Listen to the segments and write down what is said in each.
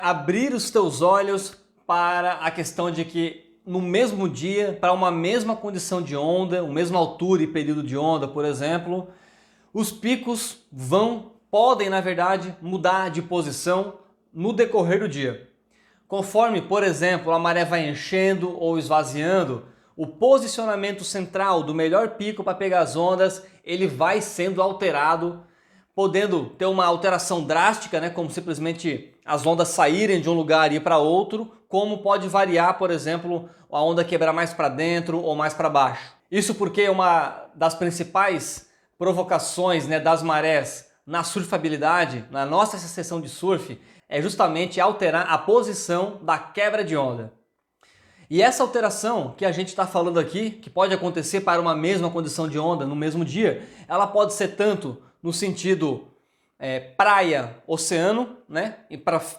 Abrir os teus olhos para a questão de que no mesmo dia, para uma mesma condição de onda, uma mesma altura e período de onda, por exemplo, os picos podem na verdade mudar de posição no decorrer do dia. Conforme, por exemplo, a maré vai enchendo ou esvaziando, o posicionamento central do melhor pico para pegar as ondas, ele vai sendo alterado, podendo ter uma alteração drástica, né, como simplesmente as ondas saírem de um lugar e ir para outro, como pode variar, por exemplo, a onda quebrar mais para dentro ou mais para baixo. Isso porque uma das principais provocações, né, das marés na surfabilidade, na nossa sessão de surf, é justamente alterar a posição da quebra de onda. E essa alteração que a gente está falando aqui, que pode acontecer para uma mesma condição de onda no mesmo dia, ela pode ser tanto no sentido praia, oceano, né,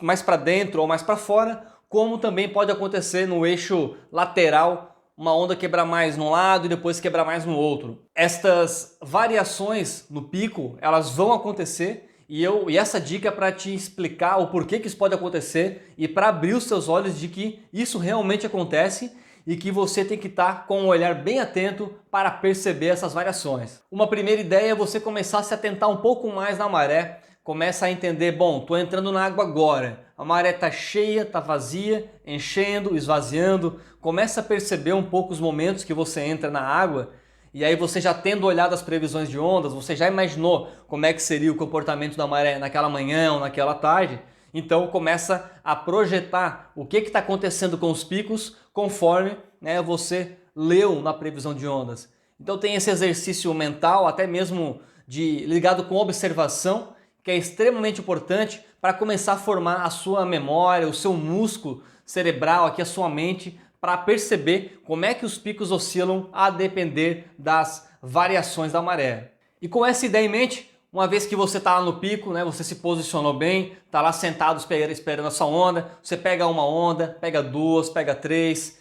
mais para dentro ou mais para fora, como também pode acontecer no eixo lateral, uma onda quebrar mais num lado e depois quebrar mais no outro. Estas variações no pico, elas vão acontecer e essa dica é para te explicar o porquê que isso pode acontecer e para abrir os seus olhos de que isso realmente acontece e que você tem que estar com um olhar bem atento para perceber essas variações. Uma primeira ideia é você começar a se atentar um pouco mais na maré, começa a entender, bom, estou entrando na água agora, a maré está cheia, está vazia, enchendo, esvaziando, começa a perceber um pouco os momentos que você entra na água e aí você já tendo olhado as previsões de ondas, você já imaginou como é que seria o comportamento da maré naquela manhã ou naquela tarde, então começa a projetar o que está acontecendo com os picos conforme, né, você leu na previsão de ondas. Então tem esse exercício mental, até mesmo ligado com observação, que é extremamente importante para começar a formar a sua memória, o seu músculo cerebral, aqui a sua mente, para perceber como é que os picos oscilam a depender das variações da maré. E com essa ideia em mente, uma vez que você está lá no pico, né, você se posicionou bem, está lá sentado esperando a sua onda, você pega uma onda, pega duas, pega três.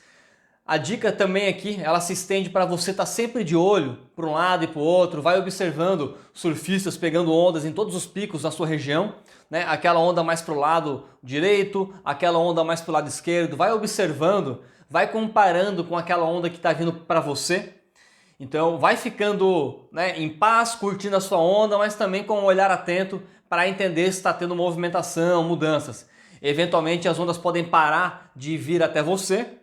A dica também aqui, ela se estende para você estar sempre de olho para um lado e para o outro, vai observando surfistas pegando ondas em todos os picos da sua região, né? Aquela onda mais para o lado direito, aquela onda mais para o lado esquerdo, vai observando, vai comparando com aquela onda que está vindo para você. Então vai ficando, né, em paz, curtindo a sua onda, mas também com um olhar atento para entender se está tendo movimentação, mudanças. Eventualmente as ondas podem parar de vir até você,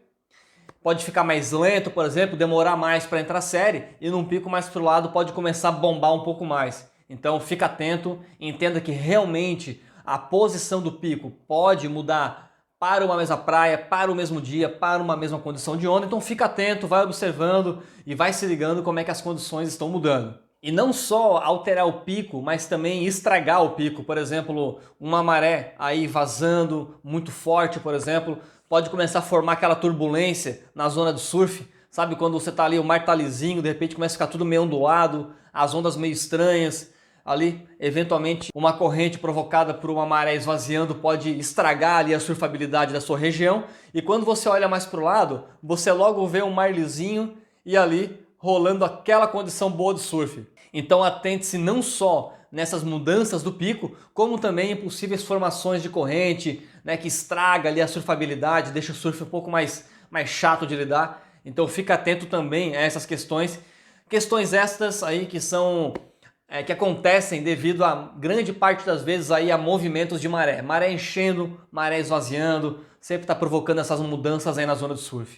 pode ficar mais lento, por exemplo, demorar mais para entrar série e num pico mais para o lado pode começar a bombar um pouco mais. Então fica atento, entenda que realmente a posição do pico pode mudar para uma mesma praia, para o mesmo dia, para uma mesma condição de onda. Então fica atento, vai observando e vai se ligando como é que as condições estão mudando. E não só alterar o pico, mas também estragar o pico. Por exemplo, uma maré aí vazando muito forte, por exemplo, pode começar a formar aquela turbulência na zona do surf. Sabe quando você está ali, o mar tá lisinho, de repente começa a ficar tudo meio ondulado, as ondas meio estranhas. Ali, eventualmente, uma corrente provocada por uma maré esvaziando pode estragar ali a surfabilidade da sua região. E quando você olha mais para o lado, você logo vê um mar lisinho e ali rolando aquela condição boa de surf. Então atente-se não só nessas mudanças do pico, como também em possíveis formações de corrente, né, que estraga ali a surfabilidade, deixa o surf um pouco mais chato de lidar. Então fica atento também a essas questões. Questões estas aí que são que acontecem devido a grande parte das vezes aí a movimentos de maré. Maré enchendo, maré esvaziando, sempre está provocando essas mudanças aí na zona do surf.